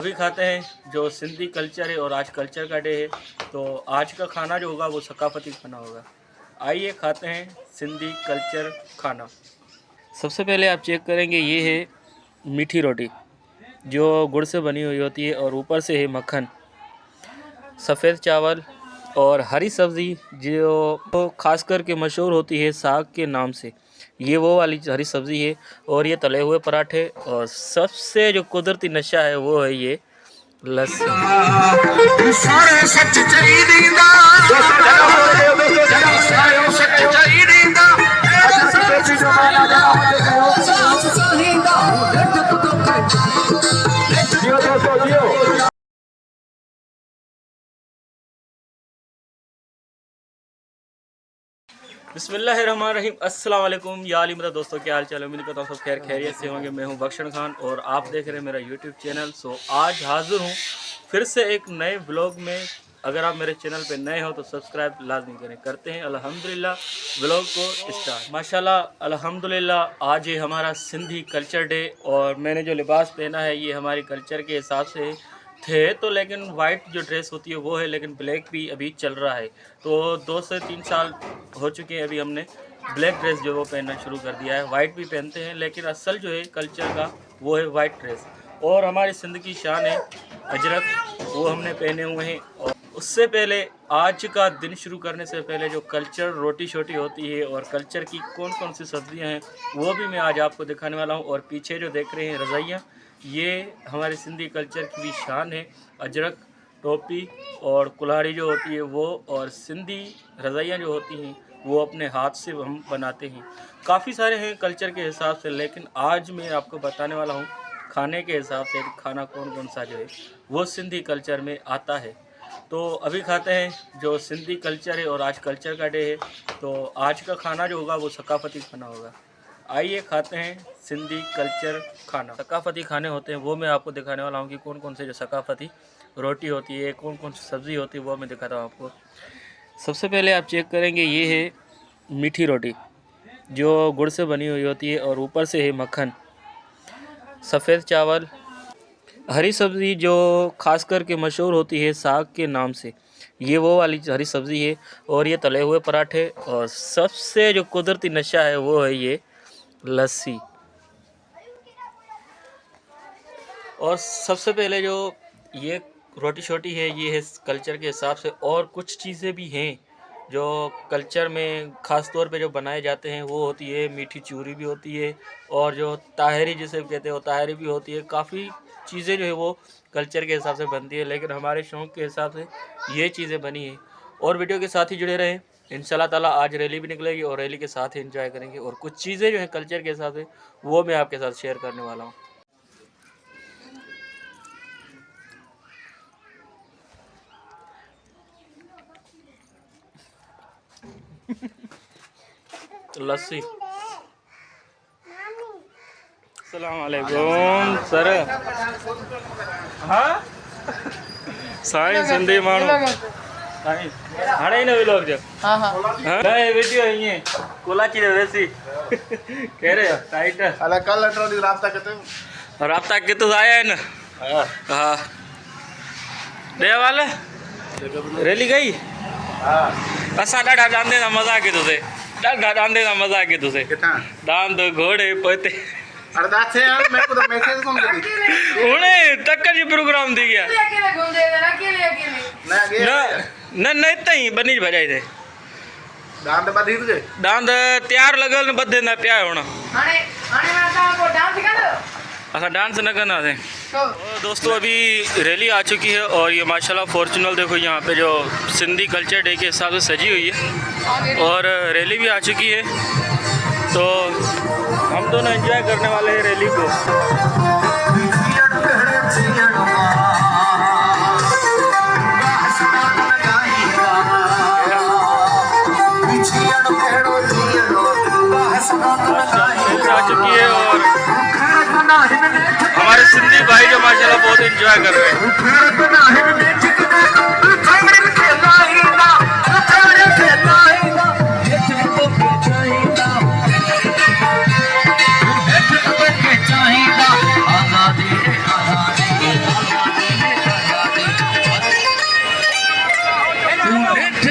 अभी खाते हैं जो सिंधी कल्चर है और आज कल्चर का डे है, तो आज का खाना जो होगा वो सकाफती खाना होगा। आइए खाते हैं सिंधी कल्चर खाना। सबसे पहले आप चेक करेंगे, ये है मीठी रोटी जो गुड़ से बनी हुई होती है और ऊपर से है मक्खन, सफ़ेद चावल और हरी सब्ज़ी जो खास करके मशहूर होती है साग के नाम से। ये वो वाली हरी सब्ज़ी है और ये तले हुए पराठे, और सबसे जो कुदरती नशा है वो है ये लस्सी। बिस्मिल्लाहिर्रहमानिर्रहीम। अस्सलाम वालेकुम या अली मेरा दोस्तों, क्या हाल चाल है? उम्मीद करता हूँ सब खैर खैरियत से होंगे। मैं हूँ बख्शन खान और आप देख रहे हैं मेरा यूट्यूब चैनल। आज हाज़िर हूँ फिर से एक नए व्लॉग में। अगर आप मेरे चैनल पे नए हो तो सब्सक्राइब लाजमी करें। करते हैं अल्हम्दुलिल्लाह व्लॉग को स्टार्ट। माशाल्लाह अल्हम्दुलिल्लाह आज है हमारा सिंधी कल्चर डे, और मैंने जो लिबास पहना है ये हमारे कल्चर के हिसाब से थे तो, लेकिन वाइट जो ड्रेस होती है वो है, लेकिन ब्लैक भी अभी चल रहा है। तो 2 से 3 साल हो चुके हैं अभी हमने ब्लैक ड्रेस जो वो पहनना शुरू कर दिया है। वाइट भी पहनते हैं लेकिन असल जो है कल्चर का वो है वाइट ड्रेस। और हमारी सिंध की शान है अजरक, वो हमने पहने हुए हैं। और उससे पहले आज का दिन शुरू करने से पहले जो कल्चर रोटी शोटी होती है और कल्चर की कौन कौन सी सब्ज़ियाँ हैं वो भी मैं आज आपको दिखाने वाला हूँ। और पीछे जो देख रहे हैं रज़ाइयाँ, ये हमारे सिंधी कल्चर की भी शान है। अजरक, टोपी और कुल्हाड़ी जो होती है वो, और सिंधी रज़ाइयाँ जो होती हैं वो अपने हाथ से हम बनाते हैं। काफ़ी सारे हैं कल्चर के हिसाब से, लेकिन आज मैं आपको बताने वाला हूँ खाने के हिसाब से खाना कौन कौन सा जो है वो सिंधी कल्चर में आता है। तो अभी खाते हैं जो सिंधी कल्चर है और आज कल्चर का डे है, तो आज का खाना जो होगा वो सकाफती खाना होगा। आइए खाते हैं सिंधी कल्चर खाना। सकाफती खाने होते हैं वो मैं आपको दिखाने वाला हूँ कि कौन कौन से जो सकाफती रोटी होती है, कौन कौन सी सब्ज़ी होती है वो मैं दिखाता हूँ आपको। सबसे पहले आप चेक करेंगे, ये है मीठी रोटी जो गुड़ से बनी हुई होती है और ऊपर से है मक्खन, सफ़ेद चावल, हरी सब्ज़ी जो खास करके मशहूर होती है साग के नाम से। ये वो वाली हरी सब्ज़ी है और ये तले हुए पराठे, और सबसे जो कुदरती नशा है वो है ये लस्सी। और सबसे पहले जो ये रोटी शोटी है ये है कल्चर के हिसाब से। और कुछ चीज़ें भी हैं जो कल्चर में ख़ास तौर पे जो बनाए जाते हैं वो होती है मीठी चूरी भी होती है, और जो ताहरी जिसे कहते हैं वो ताहरी भी होती है। काफ़ी चीज़ें जो है वो कल्चर के हिसाब से बनती है, लेकिन हमारे शौक़ के हिसाब से ये चीज़ें बनी हैं। और वीडियो के साथ ही जुड़े रहें, इंशाल्लाह ताला आज रैली भी निकलेगी और रैली के साथ ही एंजॉय करेंगे। और कुछ चीज़ें जो हैं कल्चर के हिसाब से वो मैं आपके साथ शेयर करने वाला हूँ। लस्सी। अस्सलाम वालेकुम सर। हाँ साईं सिंधी माण्हू साईं हाणे न व्लॉग जो हाँ ये वीडियो ये कोलाची वैसी कह रहे हो टाइट अला कल अटरो राब्ता कितो आया है ना। हाँ दे वाले रैली गई। असा डाढा डांदे ना मजा के तुझे डाढा डांदे ना मजा के तुझे डांद घोड़े पते अरदास है यार। मेरे को तो मैसेज कौन कर दी हुने तक जी प्रोग्राम दी गया अकेले घूम दे ना अकेले न न इतना ही बनी भजाई थे दांत बधी तुझे दांद तैयार लगल न बधे ना पिया होना। हाणे हाणे मैं ता को डांस सिखादो। असा डांस न करना थे। दोस्तों अभी रैली आ चुकी है और ये माशाल्लाह फॉर्चूनर देखो यहाँ पे जो सिंधी कल्चर डे के हिसाब से सजी हुई है, और रैली भी आ चुकी है। तो हम दोनों एंजॉय करने वाले हैं रैली को। आ चुकी है और हमारे सिंधी भाई जो माशाल्लाह बहुत एंजॉय कर रहे हैं।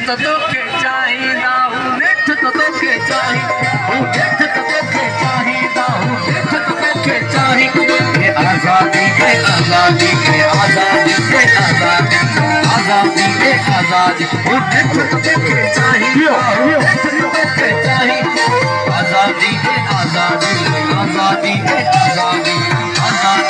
तो तोखे चाहिदा हूँ नेठ तो तोखे चाहिदा हूँ नेठ तो तोखे चाहिदा हूँ नेठ तो तोखे चाहिदा ये आजादी के आजादी के आजादी के आजादी आजादी के आजादी हूँ नेठ तो तोखे चाहिदा हूँ नेठ तो तोखे चाहिदा आजादी के आजादी आजादी के आजादी आजादी के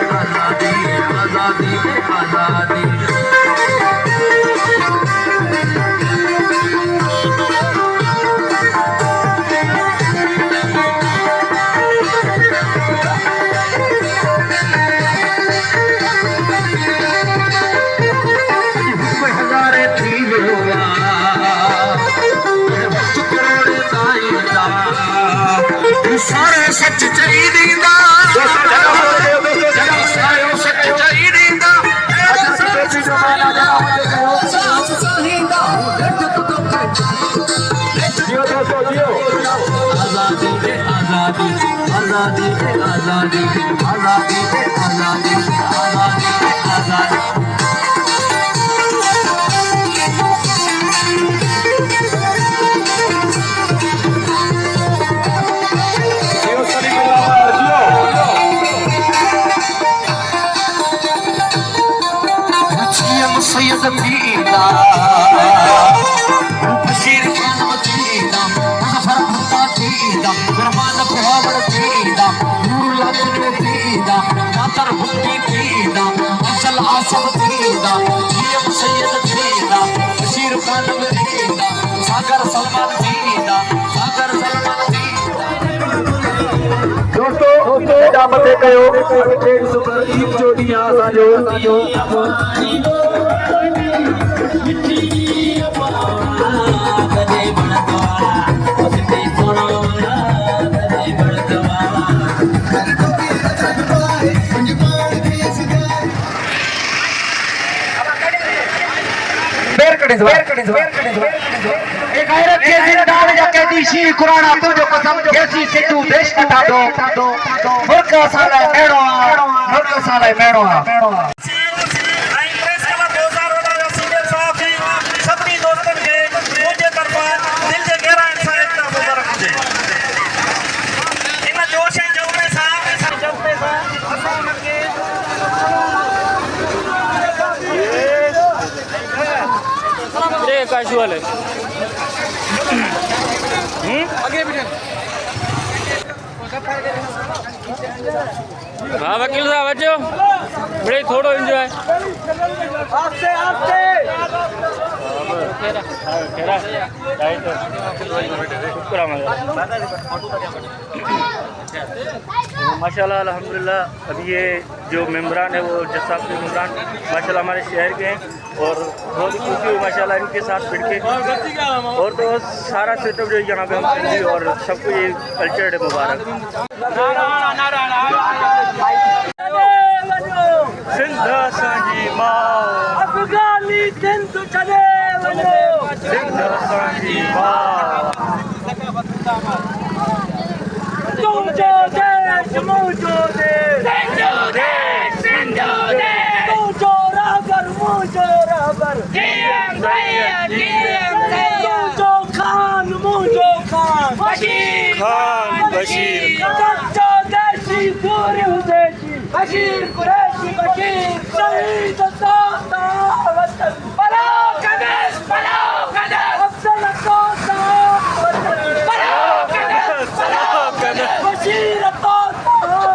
आजादी आजादी के आजादी सारे सच चाहिदा सारे सच चाहिदा आजादी के आजादी आजादी के आजादी आजादी के आजादी आजादी के आजादी सैयद मदीना बशीर खान मदीना मुजफ्फर मदीना कुर्बान बहावर मदीना नूरुल्लाह मदीना मातर हुक्मी मदीना अफजल आसम मदीना सैयद मदीना बशीर खान मदीना सागर सलमान मदीना सागर सलमान दोस्तों मते कयो 150 पर ईद जोड़ियां असांजो शीर कुराना तुझो कसम जैसी सिद्धू देश कटा दो मुल्क साले मेड़ो मुल्क साले मेड़ो सभी दोस्तन के मुझे तरफा दिल से गहरा इंसान का मुबारक हुजे इन जोश ऐं जज़्बे सां असां उन्हनि खे कैजुअल है हाँ वकील साहब अचो बड़े थोड़ो एंजॉय माशाल्लाह अल्हम्दुलिल्लाह। अब ये जो मेम्बरान है वो जज साहब के मेम्बरान माशाल्लाह हमारे शहर के हैं और बहुत ही खुशी हुई माशाल्लाह इनके साथ बैठ के और तो सारा सेटअप जो यहाँ पे हम करेंगे और सबको ये कल्चर डे मुबारक। सिंध असांजी मां अफगानी सिंध छॾे वञो सिंध असांजी मां तुंहिंजो देश मुंहिंजो देश तुंहिंजो रहबर मुंहिंजो रहबर तुंहिंजो खान मुंहिंजो खान बशीर सच्चो देशी सूर्य देशी बशीर कुरैशी बशीर शहीद दाता वतन भला कदस अफजल दाता वतन भला कदस बशीर दाता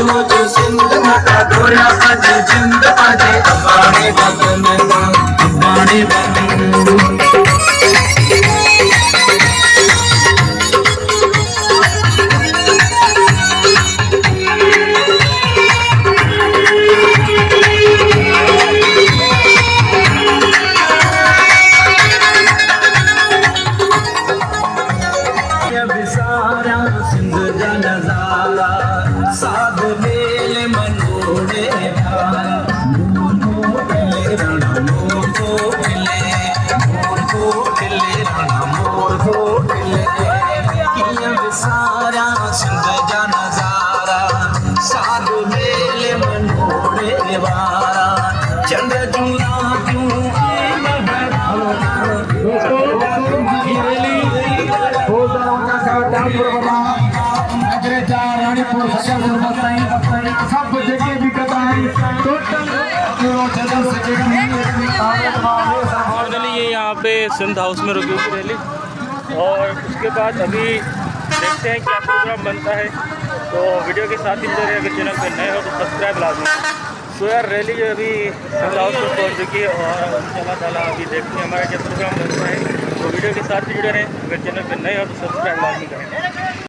मुझे सिंध माता धोया अज जिंद अजे अबाणे बगन विसारा सिंध जा नजारा साध मेले मनोड़े विसारा सिंध जा नजारा साध मेले मनोड़े वारा चंद जूरा क्यों फाइनली ये यहाँ पे सिंध हाउस में रुकी हुई रैली और उसके बाद अभी देखते हैं क्या प्रोग्राम बनता है। तो वीडियो के साथ ही जुड़े अगर चैनल पे नए हो तो सब्सक्राइब लाजमी। तो यार रैली जो अभी सिंध हाउस में पहुँच चुकी है और इंशाल्लाह ताला अभी देखते हैं हमारा क्या प्रोग्राम बनता है। तो वीडियो के साथ ही जुड़े रहें। अगर चैनल पे नए हो तो सब्सक्राइब लाजमी करें।